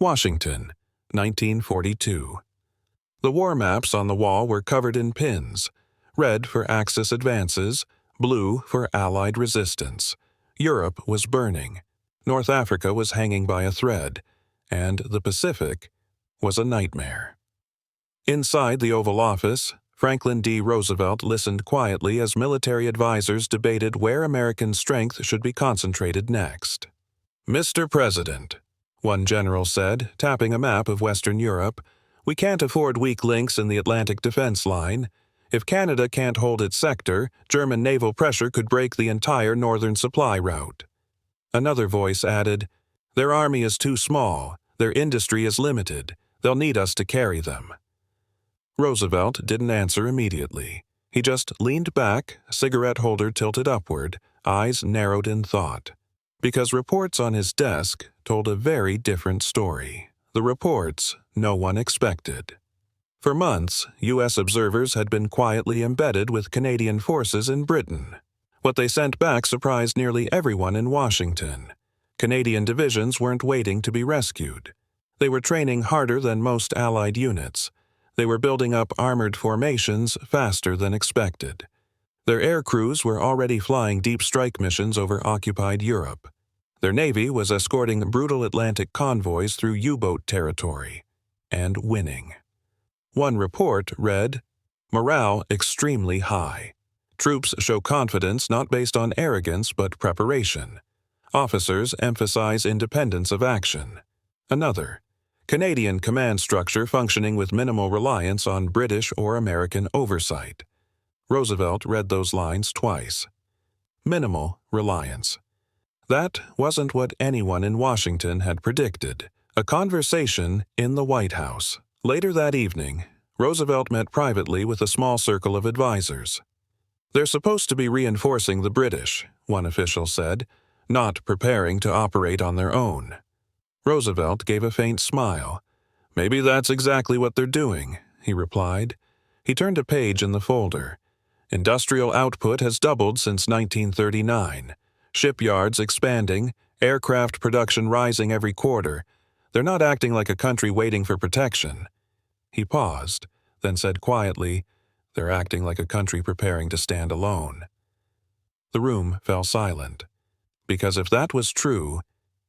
Washington, 1942. The war maps on the wall were covered in pins, red for Axis advances, blue for Allied resistance. Europe was burning, North Africa was hanging by a thread, and the Pacific was a nightmare. Inside the Oval Office, Franklin D. Roosevelt listened quietly as military advisors debated where American strength should be concentrated next. "Mr. President," one general said, tapping a map of Western Europe, "we can't afford weak links in the Atlantic defense line. If Canada can't hold its sector, German naval pressure could break the entire northern supply route." Another voice added, "Their army is too small, their industry is limited, they'll need us to carry them." Roosevelt didn't answer immediately. He just leaned back, cigarette holder tilted upward, eyes narrowed in thought. Because reports on his desk told a very different story. The reports no one expected. For months, U.S. observers had been quietly embedded with Canadian forces in Britain. What they sent back surprised nearly everyone in Washington. Canadian divisions weren't waiting to be rescued. They were training harder than most Allied units. They were building up armored formations faster than expected. Their air crews were already flying deep strike missions over occupied Europe. Their navy was escorting brutal Atlantic convoys through U-boat territory, and winning. One report read, "Morale extremely high. Troops show confidence not based on arrogance but preparation. Officers emphasize independence of action." Another, "Canadian command structure functioning with minimal reliance on British or American oversight." Roosevelt read those lines twice. Minimal reliance. That wasn't what anyone in Washington had predicted. A conversation in the White House. Later that evening, Roosevelt met privately with a small circle of advisors. "They're supposed to be reinforcing the British," one official said, "not preparing to operate on their own." Roosevelt gave a faint smile. "Maybe that's exactly what they're doing," he replied. He turned a page in the folder. "Industrial output has doubled since 1939. Shipyards expanding, aircraft production rising every quarter. They're not acting like a country waiting for protection." He paused, then said quietly, "They're acting like a country preparing to stand alone." The room fell silent. Because if that was true,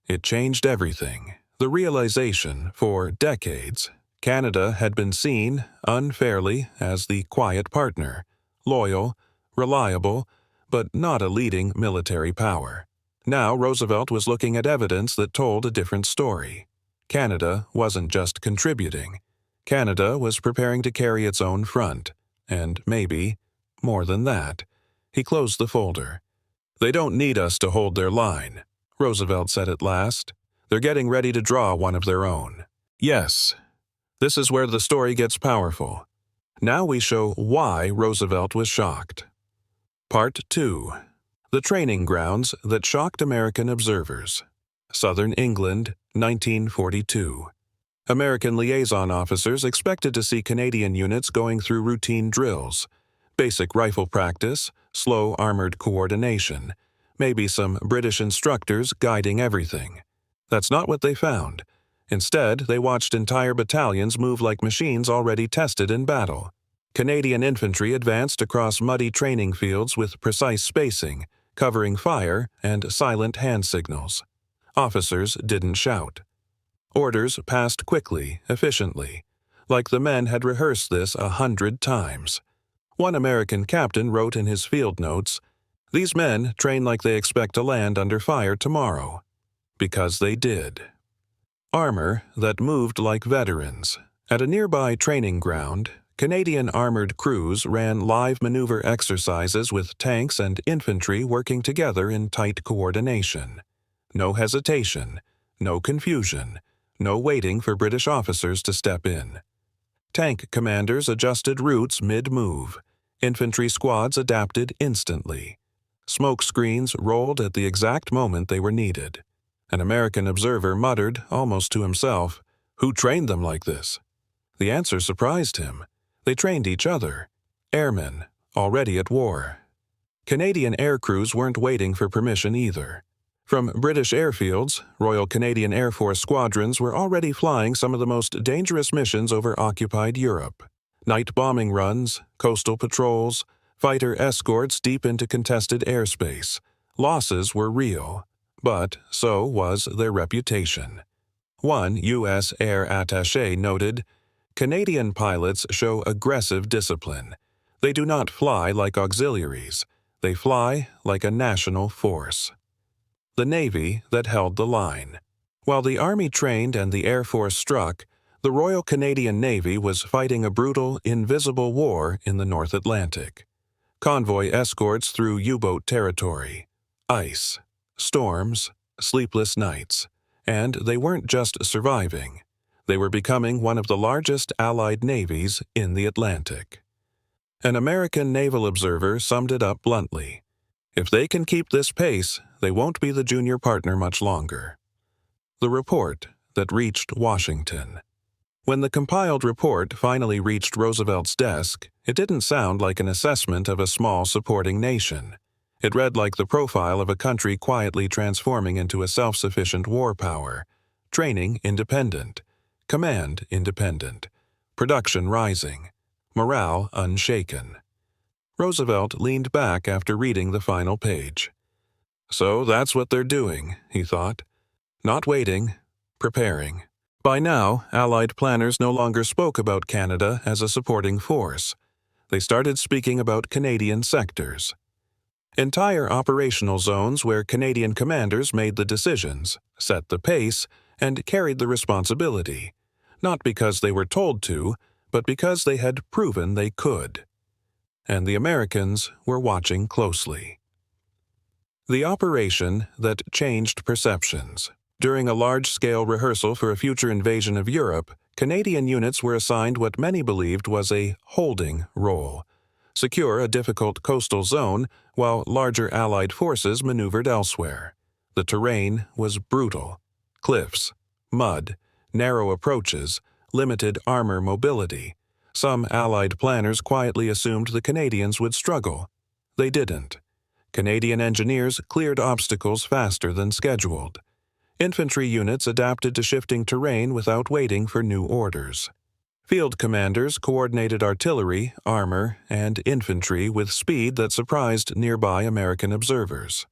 it changed everything. The realization, for decades, Canada had been seen, unfairly, as the quiet partner, loyal, reliable, but not a leading military power. Now Roosevelt was looking at evidence that told a different story. Canada wasn't just contributing. Canada was preparing to carry its own front, and maybe more than that. He closed the folder. "They don't need us to hold their line," Roosevelt said at last. "They're getting ready to draw one of their own." Yes, this is where the story gets powerful. Now we show why Roosevelt was shocked. Part 2. The Training Grounds That Shocked American Observers. Southern England, 1942. American liaison officers expected to see Canadian units going through routine drills, basic rifle practice, slow armored coordination, maybe some British instructors guiding everything. That's not what they found. Instead, they watched entire battalions move like machines already tested in battle. Canadian infantry advanced across muddy training fields with precise spacing, covering fire and silent hand signals. Officers didn't shout. Orders passed quickly, efficiently, like the men had rehearsed this 100 times. One American captain wrote in his field notes, "These men train like they expect to land under fire tomorrow." Because they did. Armor that moved like veterans. At a nearby training ground, Canadian armored crews ran live maneuver exercises with tanks and infantry working together in tight coordination. No hesitation, no confusion, no waiting for British officers to step in. Tank commanders adjusted routes mid-move. Infantry squads adapted instantly. Smoke screens rolled at the exact moment they were needed. An American observer muttered, almost to himself, "Who trained them like this?" The answer surprised him. They trained each other. Airmen, already at war. Canadian air crews weren't waiting for permission either. From British airfields, Royal Canadian Air Force squadrons were already flying some of the most dangerous missions over occupied Europe. Night bombing runs, coastal patrols, fighter escorts deep into contested airspace. Losses were real, but so was their reputation. One U.S. Air Attaché noted, "Canadian pilots show aggressive discipline. They do not fly like auxiliaries. They fly like a national force." The Navy that held the line. While the Army trained and the Air Force struck, the Royal Canadian Navy was fighting a brutal, invisible war in the North Atlantic. Convoy escorts through U-boat territory, ice, storms, sleepless nights, and they weren't just surviving. They were becoming one of the largest Allied navies in the Atlantic. An American naval observer summed it up bluntly. If they can keep this pace, they won't be the junior partner much longer. The report that reached Washington. When the compiled report finally reached Roosevelt's desk, it didn't sound like an assessment of a small supporting nation. It read like the profile of a country quietly transforming into a self-sufficient war power, training independent, command independent, production rising, morale unshaken. Roosevelt leaned back after reading the final page. So that's what they're doing, he thought. Not waiting, preparing. By now, Allied planners no longer spoke about Canada as a supporting force. They started speaking about Canadian sectors. Entire operational zones where Canadian commanders made the decisions, set the pace, and carried the responsibility, not because they were told to, but because they had proven they could. And the Americans were watching closely. The operation that changed perceptions. During a large-scale rehearsal for a future invasion of Europe, Canadian units were assigned what many believed was a holding role. Secure a difficult coastal zone while larger Allied forces maneuvered elsewhere. The terrain was brutal. Cliffs, mud, narrow approaches, limited armor mobility. Some Allied planners quietly assumed the Canadians would struggle. They didn't. Canadian engineers cleared obstacles faster than scheduled. Infantry units adapted to shifting terrain without waiting for new orders. Field commanders coordinated artillery, armor, and infantry with speed that surprised nearby American observers.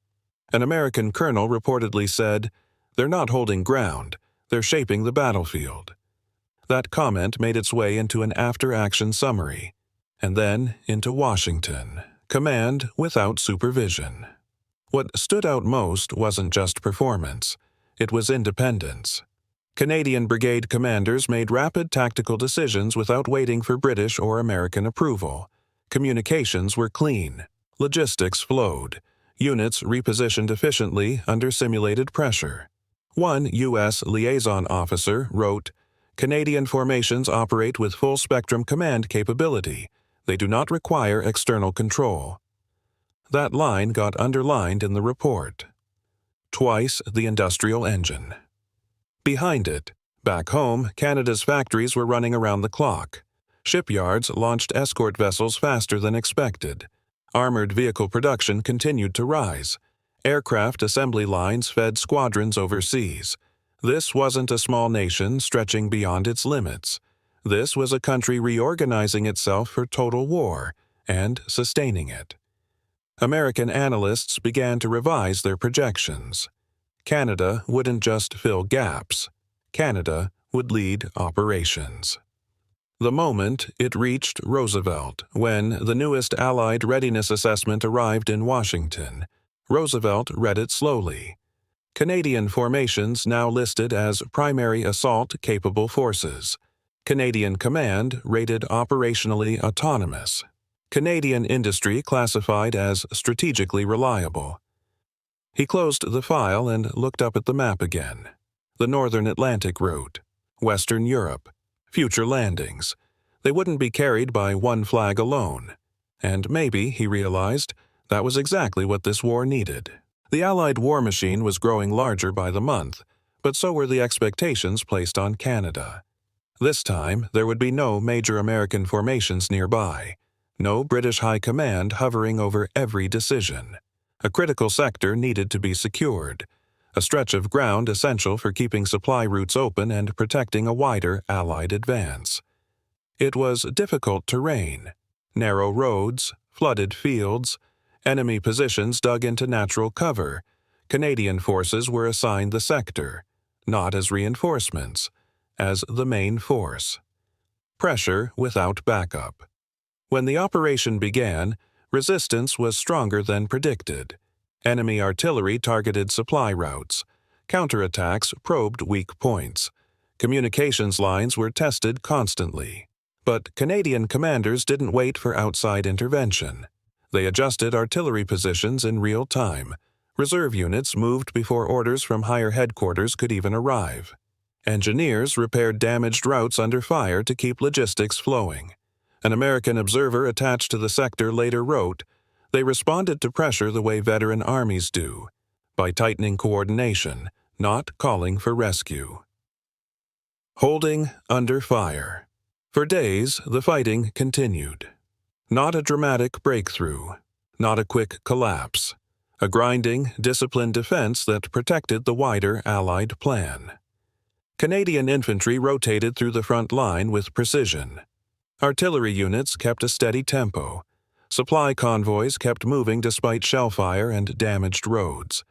An American colonel reportedly said, "They're not holding ground, they're shaping the battlefield." That comment made its way into an after-action summary, and then into Washington, command without supervision. What stood out most wasn't just performance. It was independence. Canadian brigade commanders made rapid tactical decisions without waiting for British or American approval. Communications were clean. Logistics flowed. Units repositioned efficiently under simulated pressure. One U.S. liaison officer wrote, "Canadian formations operate with full-spectrum command capability. They do not require external control." That line got underlined in the report. Twice the industrial engine. Behind it, back home, Canada's factories were running around the clock. Shipyards launched escort vessels faster than expected. Armored vehicle production continued to rise. Aircraft assembly lines fed squadrons overseas. This wasn't a small nation stretching beyond its limits. This was a country reorganizing itself for total war and sustaining it. American analysts began to revise their projections. Canada wouldn't just fill gaps. Canada would lead operations. The moment it reached Roosevelt, when the newest Allied readiness assessment arrived in Washington. Roosevelt read it slowly. Canadian formations now listed as primary assault-capable forces. Canadian command rated operationally autonomous. Canadian industry classified as strategically reliable. He closed the file and looked up at the map again. The Northern Atlantic route, Western Europe, future landings. They wouldn't be carried by one flag alone. And maybe, he realized, that was exactly what this war needed. The Allied war machine was growing larger by the month, but so were the expectations placed on Canada. This time, there would be no major American formations nearby. No British High Command hovering over every decision. A critical sector needed to be secured. a stretch of ground essential for keeping supply routes open and protecting a wider Allied advance. It was difficult terrain, narrow roads, flooded fields, enemy positions dug into natural cover. Canadian forces were assigned the sector, not as reinforcements, as the main force. Pressure without backup. When the operation began, resistance was stronger than predicted. Enemy artillery targeted supply routes. Counterattacks probed weak points. Communications lines were tested constantly. But Canadian commanders didn't wait for outside intervention. They adjusted artillery positions in real time. Reserve units moved before orders from higher headquarters could even arrive. Engineers repaired damaged routes under fire to keep logistics flowing. An American observer attached to the sector later wrote, "They responded to pressure the way veteran armies do, by tightening coordination, not calling for rescue." Holding under fire. For days, the fighting continued. Not a dramatic breakthrough, not a quick collapse. A grinding, disciplined defense that protected the wider Allied plan. Canadian infantry rotated through the front line with precision. Artillery units kept a steady tempo. Supply convoys kept moving despite shell fire and damaged roads.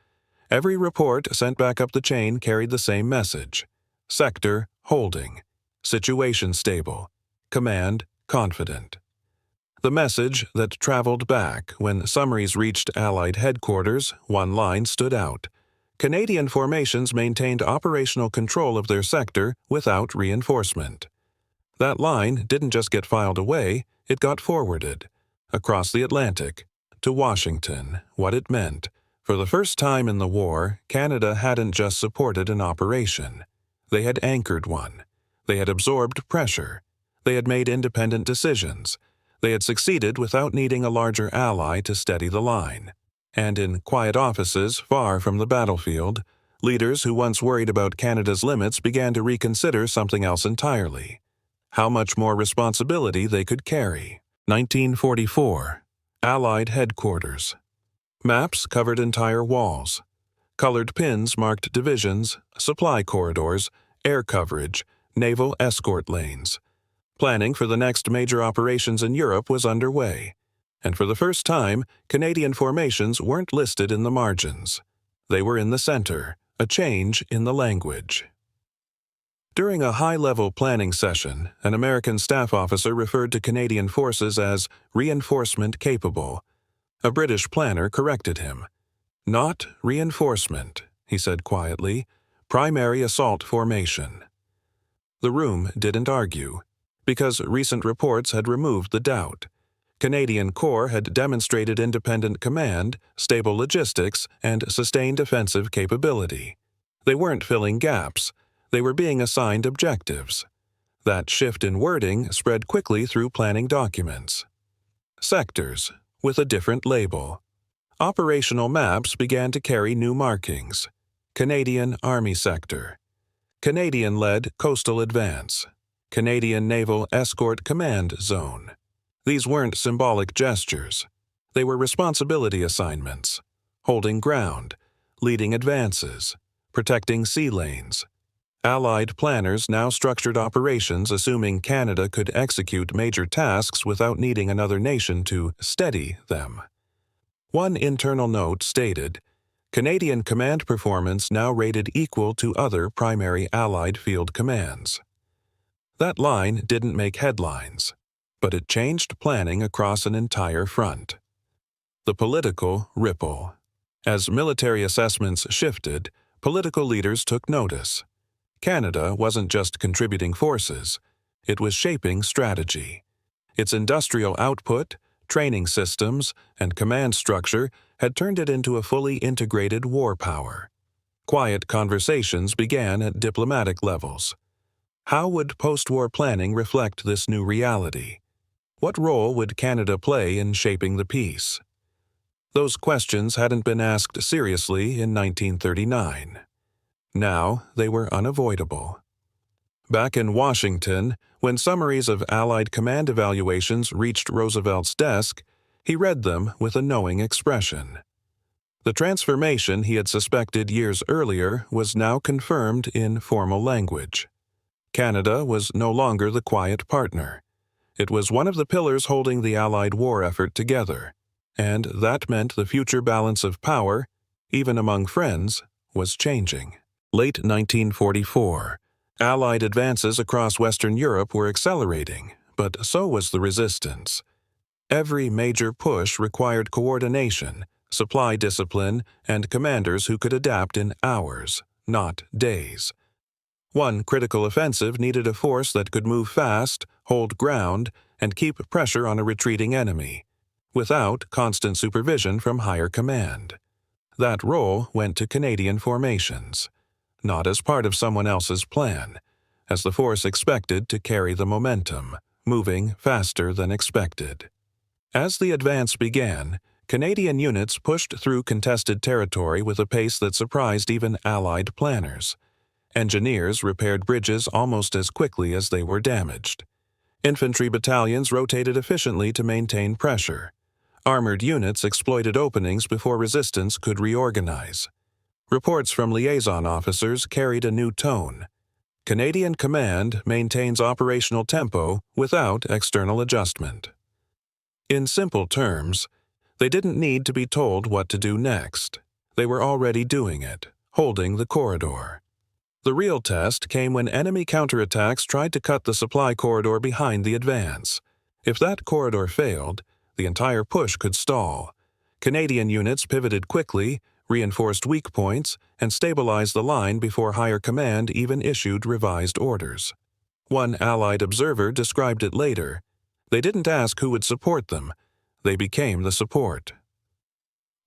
Every report sent back up the chain carried the same message. Sector holding. Situation stable. Command confident. The message that traveled back when summaries reached Allied headquarters, one line stood out. Canadian formations maintained operational control of their sector without reinforcement. That line didn't just get filed away, it got forwarded. Across the Atlantic, to Washington, what it meant. For the first time in the war, Canada hadn't just supported an operation. They had anchored one. They had absorbed pressure. They had made independent decisions. They had succeeded without needing a larger ally to steady the line. And in quiet offices far from the battlefield, leaders who once worried about Canada's limits began to reconsider something else entirely. How much more responsibility they could carry. 1944. Allied headquarters. Maps covered entire walls. Colored pins marked divisions, supply corridors, air coverage, naval escort lanes. Planning for the next major operations in Europe was underway, and for the first time, Canadian formations weren't listed in the margins. They were in the center, a change in the language. During a high-level planning session, an American staff officer referred to Canadian forces as reinforcement capable. A British planner corrected him. "Not reinforcement," he said quietly, "primary assault formation." The room didn't argue, because recent reports had removed the doubt. Canadian Corps had demonstrated independent command, stable logistics, and sustained offensive capability. They weren't filling gaps. They were being assigned objectives. That shift in wording spread quickly through planning documents. Sectors, with a different label. Operational maps began to carry new markings. Canadian Army Sector. Canadian-led Coastal Advance. Canadian Naval Escort Command Zone. These weren't symbolic gestures. They were responsibility assignments. Holding ground, leading advances, protecting sea lanes. Allied planners now structured operations assuming Canada could execute major tasks without needing another nation to steady them. One internal note stated, "Canadian command performance now rated equal to other primary Allied field commands." That line didn't make headlines, but it changed planning across an entire front. The political ripple. As military assessments shifted, political leaders took notice. Canada wasn't just contributing forces, it was shaping strategy. Its industrial output, training systems, and command structure had turned it into a fully integrated war power. Quiet conversations began at diplomatic levels. How would post-war planning reflect this new reality? What role would Canada play in shaping the peace? Those questions hadn't been asked seriously in 1939. Now they were unavoidable. Back in Washington, when summaries of Allied command evaluations reached Roosevelt's desk, he read them with a knowing expression. The transformation he had suspected years earlier was now confirmed in formal language. Canada was no longer the quiet partner. It was one of the pillars holding the Allied war effort together, and that meant the future balance of power, even among friends, was changing. Late 1944, Allied advances across Western Europe were accelerating, but so was the resistance. Every major push required coordination, supply discipline, and commanders who could adapt in hours, not days. One critical offensive needed a force that could move fast, hold ground, and keep pressure on a retreating enemy, without constant supervision from higher command. That role went to Canadian formations, not as part of someone else's plan, as the force expected to carry the momentum, moving faster than expected. As the advance began, Canadian units pushed through contested territory with a pace that surprised even Allied planners. Engineers repaired bridges almost as quickly as they were damaged. Infantry battalions rotated efficiently to maintain pressure. Armored units exploited openings before resistance could reorganize. Reports from liaison officers carried a new tone. Canadian command maintains operational tempo without external adjustment. In simple terms, they didn't need to be told what to do next. They were already doing it, holding the corridor. The real test came when enemy counterattacks tried to cut the supply corridor behind the advance. If that corridor failed, the entire push could stall. Canadian units pivoted quickly, reinforced weak points, and stabilized the line before higher command even issued revised orders. One Allied observer described it later. They didn't ask who would support them. They became the support.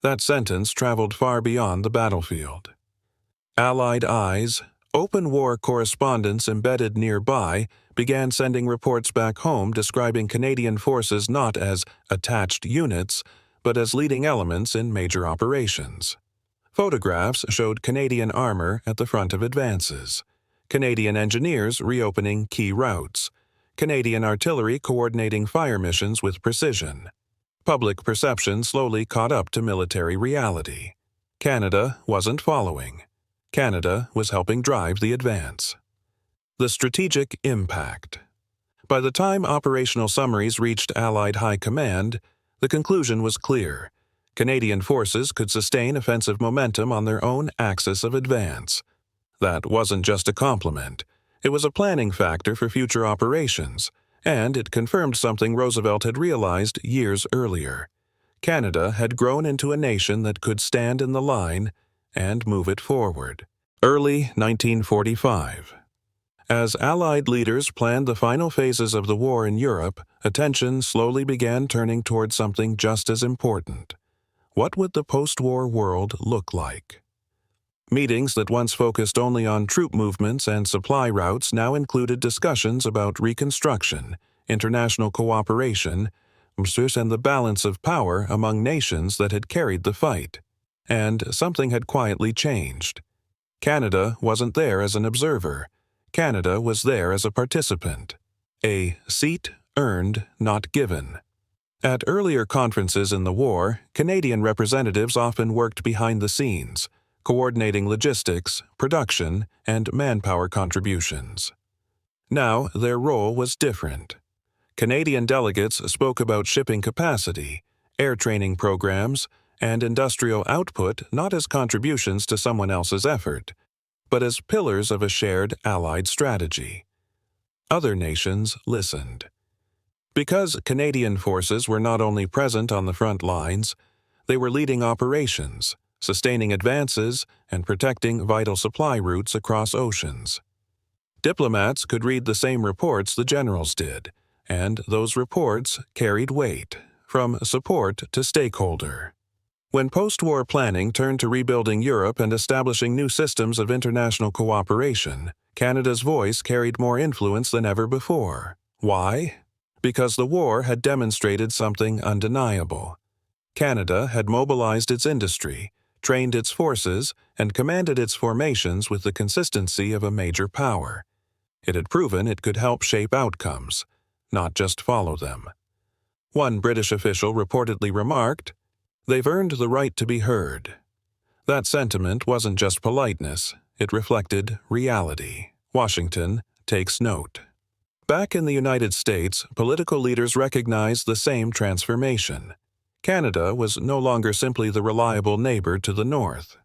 That sentence traveled far beyond the battlefield. Allied eyes, open war correspondents embedded nearby, began sending reports back home describing Canadian forces not as attached units, but as leading elements in major operations. Photographs showed Canadian armor at the front of advances, Canadian engineers reopening key routes, Canadian artillery coordinating fire missions with precision. Public perception slowly caught up to military reality. Canada wasn't following. Canada was helping drive the advance. The strategic impact. By the time operational summaries reached Allied High Command, the conclusion was clear. Canadian forces could sustain offensive momentum on their own axis of advance. That wasn't just a compliment. It was a planning factor for future operations, and it confirmed something Roosevelt had realized years earlier. Canada had grown into a nation that could stand in the line and move it forward. Early 1945. As Allied leaders planned the final phases of the war in Europe, attention slowly began turning toward something just as important. What would the post-war world look like? Meetings that once focused only on troop movements and supply routes now included discussions about reconstruction, international cooperation, and the balance of power among nations that had carried the fight. And something had quietly changed. Canada wasn't there as an observer. Canada was there as a participant. A seat earned, not given. At earlier conferences in the war, Canadian representatives often worked behind the scenes, coordinating logistics, production, and manpower contributions. Now, their role was different. Canadian delegates spoke about shipping capacity, air training programs, and industrial output not as contributions to someone else's effort, but as pillars of a shared Allied strategy. Other nations listened. Because Canadian forces were not only present on the front lines, they were leading operations, sustaining advances, and protecting vital supply routes across oceans. Diplomats could read the same reports the generals did, and those reports carried weight, from support to stakeholder. When post-war planning turned to rebuilding Europe and establishing new systems of international cooperation, Canada's voice carried more influence than ever before. Why? Because the war had demonstrated something undeniable. Canada had mobilized its industry, trained its forces, and commanded its formations with the consistency of a major power. It had proven it could help shape outcomes, not just follow them. One British official reportedly remarked, "They've earned the right to be heard." That sentiment wasn't just politeness, it reflected reality. Washington takes note. Back in the United States, political leaders recognized the same transformation. Canada was no longer simply the reliable neighbor to the north.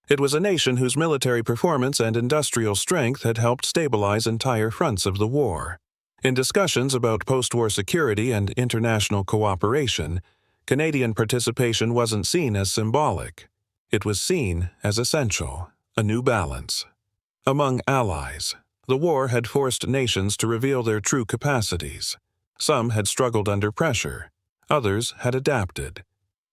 It was a nation whose military performance and industrial strength had helped stabilize entire fronts of the war. In discussions about post-war security and international cooperation, Canadian participation wasn't seen as symbolic. It was seen as essential, a new balance. Among allies, the war had forced nations to reveal their true capacities. Some had struggled under pressure. Others had adapted.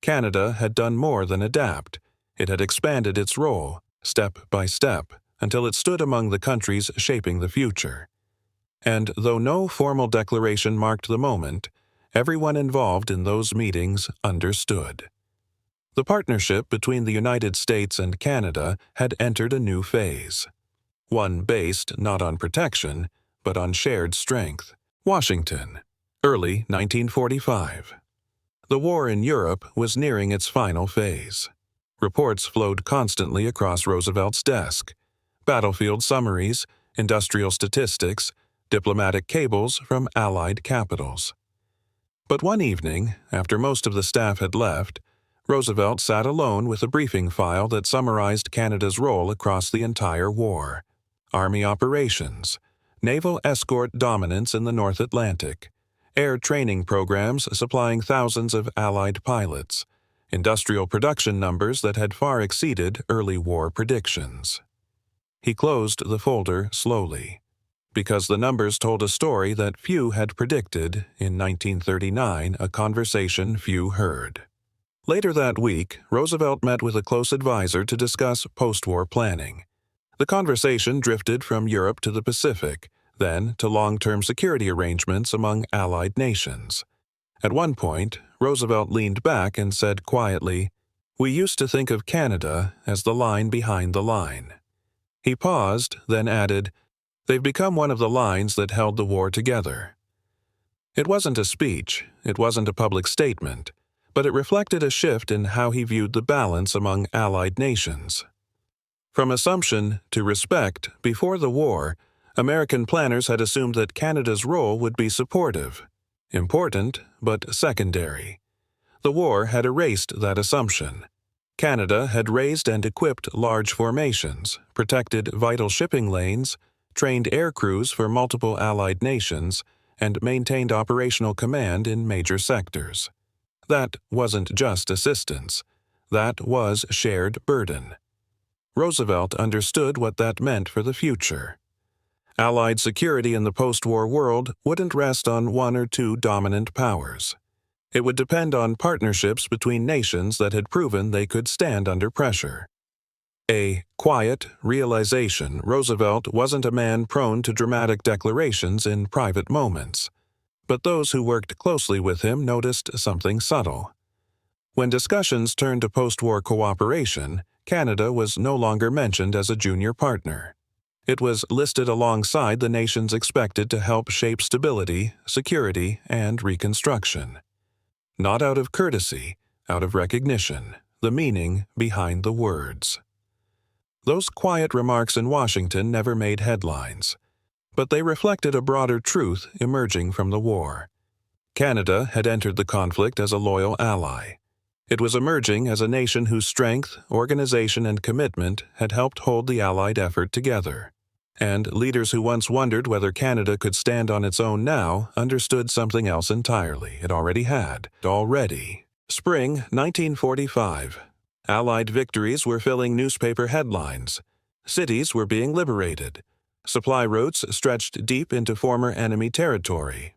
Canada had done more than adapt. It had expanded its role, step by step, until it stood among the countries shaping the future. And though no formal declaration marked the moment, everyone involved in those meetings understood. The partnership between the United States and Canada had entered a new phase. One based not on protection, but on shared strength. Washington, early 1945. The war in Europe was nearing its final phase. Reports flowed constantly across Roosevelt's desk. Battlefield summaries, industrial statistics, diplomatic cables from Allied capitals. But one evening, after most of the staff had left, Roosevelt sat alone with a briefing file that summarized Canada's role across the entire war. Army operations, naval escort dominance in the North Atlantic, air training programs supplying thousands of Allied pilots, industrial production numbers that had far exceeded early war predictions. He closed the folder slowly, because the numbers told a story that few had predicted in 1939, a conversation few heard. Later that week, Roosevelt met with a close advisor to discuss post-war planning. The conversation drifted from Europe to the Pacific, then to long-term security arrangements among Allied nations. At one point, Roosevelt leaned back and said quietly, "We used to think of Canada as the line behind the line." He paused, then added, "They've become one of the lines that held the war together." It wasn't a speech, it wasn't a public statement, but it reflected a shift in how he viewed the balance among Allied nations. From assumption to respect, before the war, American planners had assumed that Canada's role would be supportive. Important, but secondary. The war had erased that assumption. Canada had raised and equipped large formations, protected vital shipping lanes, trained air crews for multiple Allied nations, and maintained operational command in major sectors. That wasn't just assistance. That was shared burden. Roosevelt understood what that meant for the future. Allied security in the post-war world wouldn't rest on one or two dominant powers. It would depend on partnerships between nations that had proven they could stand under pressure. A quiet realization Roosevelt wasn't a man prone to dramatic declarations in private moments. But those who worked closely with him noticed something subtle. When discussions turned to post-war cooperation, Canada was no longer mentioned as a junior partner. It was listed alongside the nations expected to help shape stability, security, and reconstruction. Not out of courtesy, out of recognition, the meaning behind the words. Those quiet remarks in Washington never made headlines, but they reflected a broader truth emerging from the war. Canada had entered the conflict as a loyal ally. It was emerging as a nation whose strength, organization, and commitment had helped hold the Allied effort together. And leaders who once wondered whether Canada could stand on its own now understood something else entirely. It already had. Spring 1945. Allied victories were filling newspaper headlines. Cities were being liberated. Supply routes stretched deep into former enemy territory.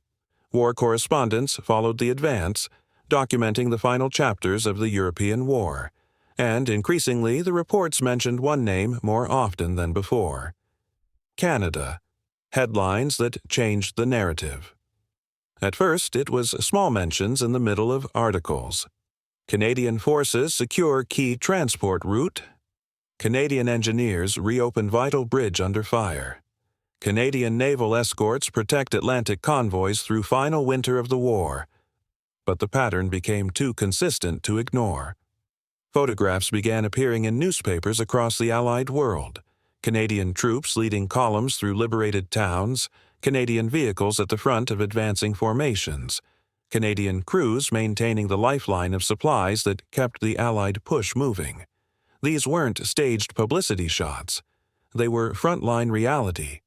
War correspondents followed the advance, documenting the final chapters of the European War, and increasingly the reports mentioned one name more often than before: Canada. Headlines that changed the narrative. At first, it was small mentions in the middle of articles. Canadian forces secure key transport route. Canadian engineers reopen vital bridge under fire. Canadian naval escorts protect Atlantic convoys through final winter of the war. But the pattern became too consistent to ignore. Photographs began appearing in newspapers across the Allied world. Canadian troops leading columns through liberated towns, Canadian vehicles at the front of advancing formations, Canadian crews maintaining the lifeline of supplies that kept the Allied push moving. These weren't staged publicity shots. They were frontline reality.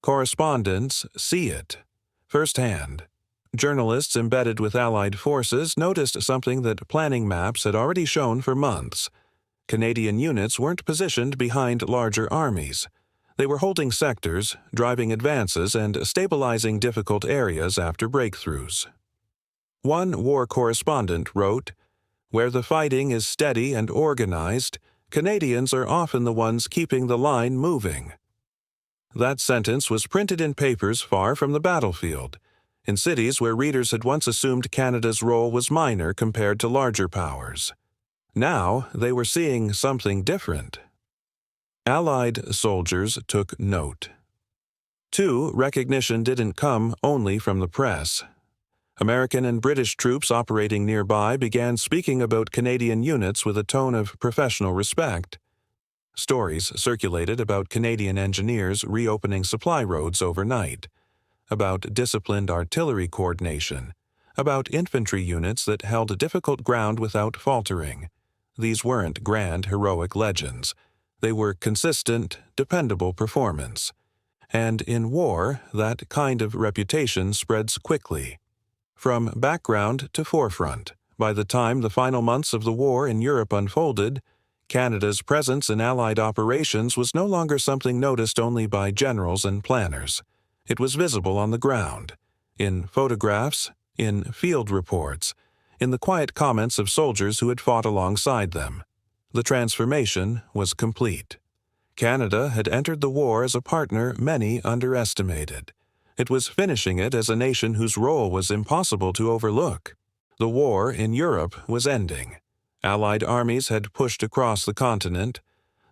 Correspondents see it firsthand. Journalists embedded with Allied forces noticed something that planning maps had already shown for months. Canadian units weren't positioned behind larger armies. They were holding sectors, driving advances, and stabilizing difficult areas after breakthroughs. One war correspondent wrote, "Where the fighting is steady and organized, Canadians are often the ones keeping the line moving." That sentence was printed in papers far from the battlefield, in cities where readers had once assumed Canada's role was minor compared to larger powers. Now they were seeing something different. Allied soldiers took note. 2. Recognition didn't come only from the press. American and British troops operating nearby began speaking about Canadian units with a tone of professional respect. Stories circulated about Canadian engineers reopening supply roads overnight, about disciplined artillery coordination, about infantry units that held difficult ground without faltering. These weren't grand, heroic legends. They were consistent, dependable performance. And in war, that kind of reputation spreads quickly. From background to forefront, by the time the final months of the war in Europe unfolded, Canada's presence in Allied operations was no longer something noticed only by generals and planners. It was visible on the ground, in photographs, in field reports, in the quiet comments of soldiers who had fought alongside them. The transformation was complete. Canada had entered the war as a partner many underestimated. It was finishing it as a nation whose role was impossible to overlook. The war in Europe was ending. Allied armies had pushed across the continent.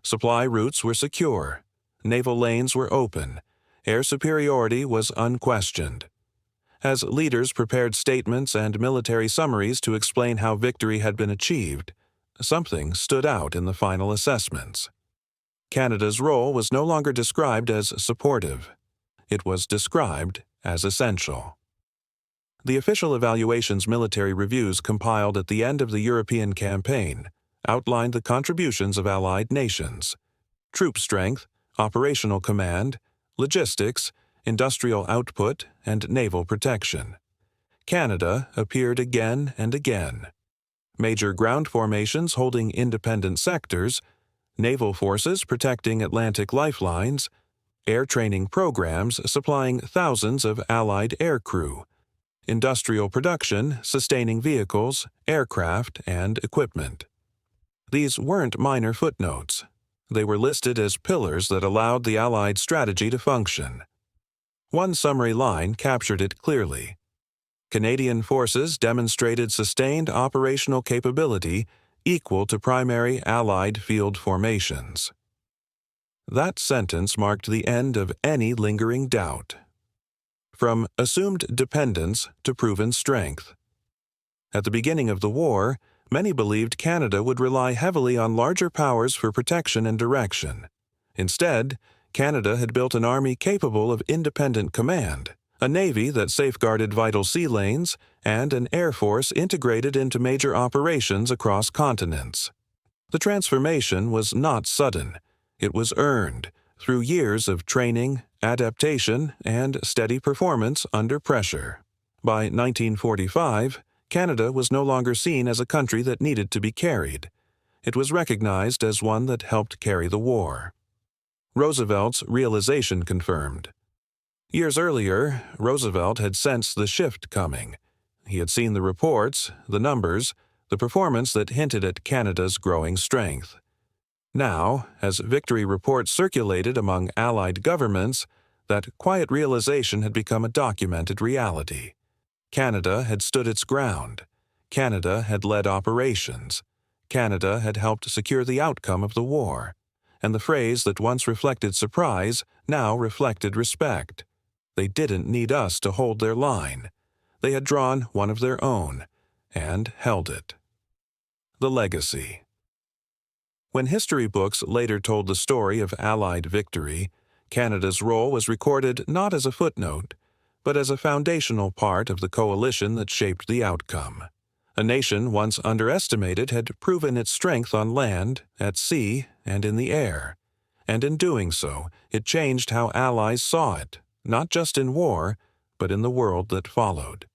Supply routes were secure. Naval lanes were open. Air superiority was unquestioned. As leaders prepared statements and military summaries to explain how victory had been achieved, something stood out in the final assessments. Canada's role was no longer described as supportive. It was described as essential. The official evaluations military reviews compiled at the end of the European campaign outlined the contributions of Allied nations: troop strength, operational command, logistics, industrial output, and naval protection. Canada appeared again and again. Major ground formations holding independent sectors, naval forces protecting Atlantic lifelines, air training programs supplying thousands of Allied aircrew, industrial production sustaining vehicles, aircraft, and equipment. These weren't minor footnotes. They were listed as pillars that allowed the Allied strategy to function. One summary line captured it clearly. Canadian forces demonstrated sustained operational capability equal to primary Allied field formations. That sentence marked the end of any lingering doubt. From assumed dependence to proven strength. At the beginning of the war, many believed Canada would rely heavily on larger powers for protection and direction. Instead, Canada had built an army capable of independent command, a navy that safeguarded vital sea lanes, and an air force integrated into major operations across continents. The transformation was not sudden. It was earned through years of training, adaptation, and steady performance under pressure. By 1945, Canada was no longer seen as a country that needed to be carried. It was recognized as one that helped carry the war. Roosevelt's realization confirmed. Years earlier, Roosevelt had sensed the shift coming. He had seen the reports, the numbers, the performance that hinted at Canada's growing strength. Now, as victory reports circulated among Allied governments, that quiet realization had become a documented reality. Canada had stood its ground. Canada had led operations. Canada had helped secure the outcome of the war. And the phrase that once reflected surprise now reflected respect. They didn't need us to hold their line. They had drawn one of their own, and held it. The legacy. When history books later told the story of Allied victory, Canada's role was recorded not as a footnote, but as a foundational part of the coalition that shaped the outcome. A nation once underestimated had proven its strength on land, at sea, and in the air. And in doing so, it changed how Allies saw it, not just in war, but in the world that followed.